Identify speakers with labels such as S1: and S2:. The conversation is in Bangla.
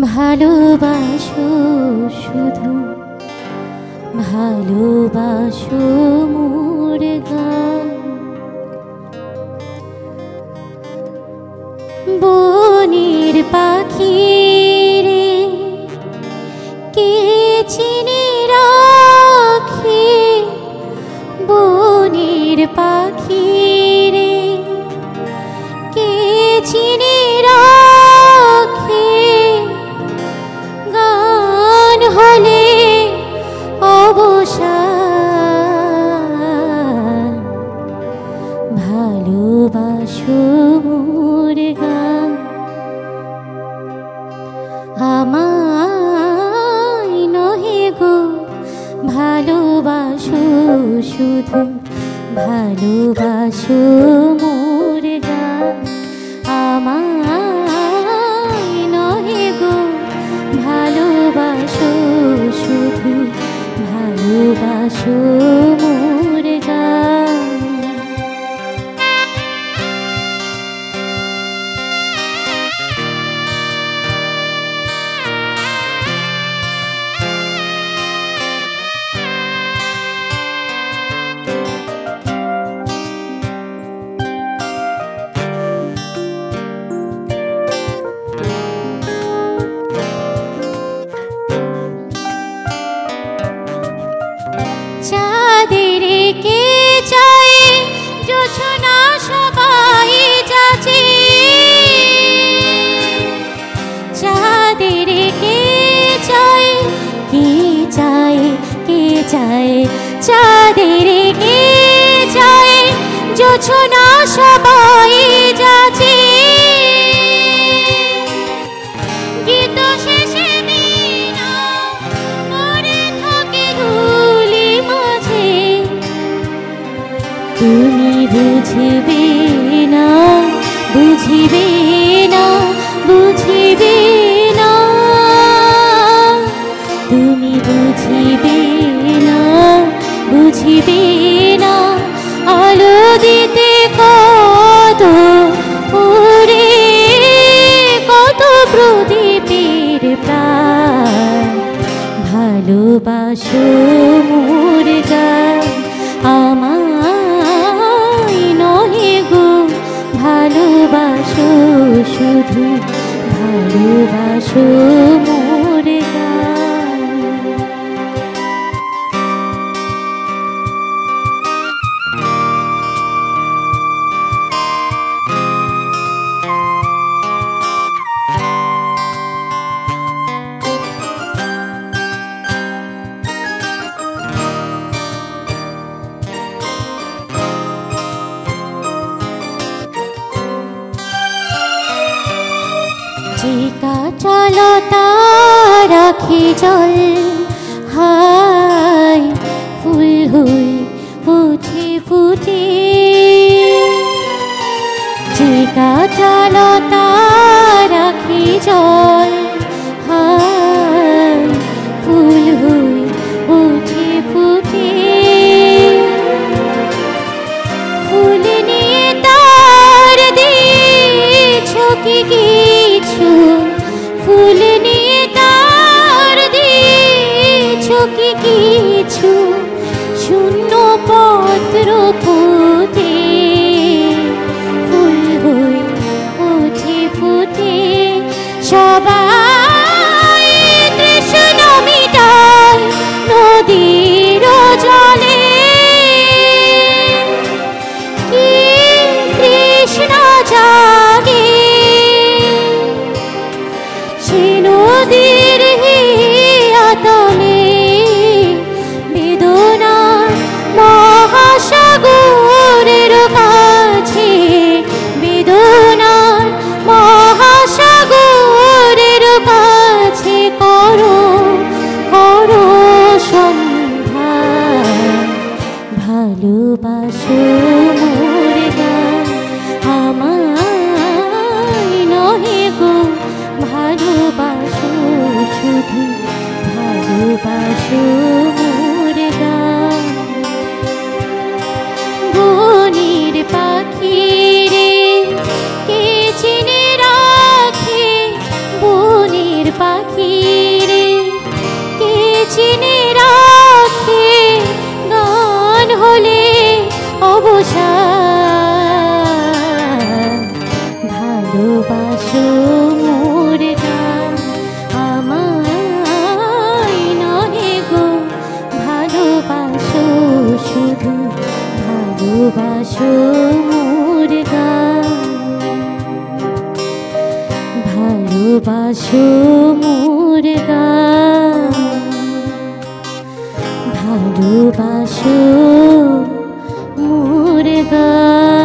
S1: ভালোবাসো শুধু ভালোবাসো মোর গান। বনের পাখি রে কে চিনে রাখে, বনের পাখি রে কে চিনে রাখে, গান হলে অবসান। ভালোবাসো মোর গান, আমায় নহে গো ভালোবাসো শুধু ভালোবাসো মোর গান। আমায় নহে গো ভালোবাসো শুধু ভালোবাসো মোর গান। চাঁদের কে চাই জোছনা সবাই যাচ্ছে, চাঁদের কে চাই কে চাই কে চাই, চাঁদের কে চাই জোছনা সবাই যাচ্ছে। গীত শেষে বিনা পড়ে থাকে ধুলি মাঝে, তুমি বুঝবে না বুঝিবে না বুঝিবে না, তুমি বুঝিবে না বুঝিবে না। আলো দিতে কত পুরে কত প্রদীপের প্রাণ। ভালোবাসো মোর গান, আমায় নহে গো ভালোবাসো শুধু ভালোবাসো মোর গান। যে কাঁচালতা রাখে জল, হায় ফুল হয়ে উঠে ফুটে। যে কাঁচালতা রাখে জল, হায় ফুল হয়ে উঠে ফুটে। ফুল নিয়ে তার দিয়েছ কি কিছু, ফুল নিয়ে তার দিয়েছ কি কিছু, শূন্য পত্র ফুটে ফুল হয়ে ওঠে ফুটে। সবাই তৃষ্ণা মিটায় নদীর জলে, কি তৃষ্ণা জাগে সে নদীর হিয়াতলে। বেদনার মহাসাগরের কাছে, বেদনার মহাসাগরের কাছে করো করো সন্ধান। ভালোবাসো মোর গান, আমায় নহে গো ভালোবাসো শুধু ভালোবাসো মোর গান। বনের পাখি রে কে চিনে রাখে, বনের পাখি ভালোবাসো মোর গান আমায় নহে গো ভালোবাসো শুধু ভালোবাসো মোর গান ভালোবাসো মোর গান ভালোবাসো মোর গান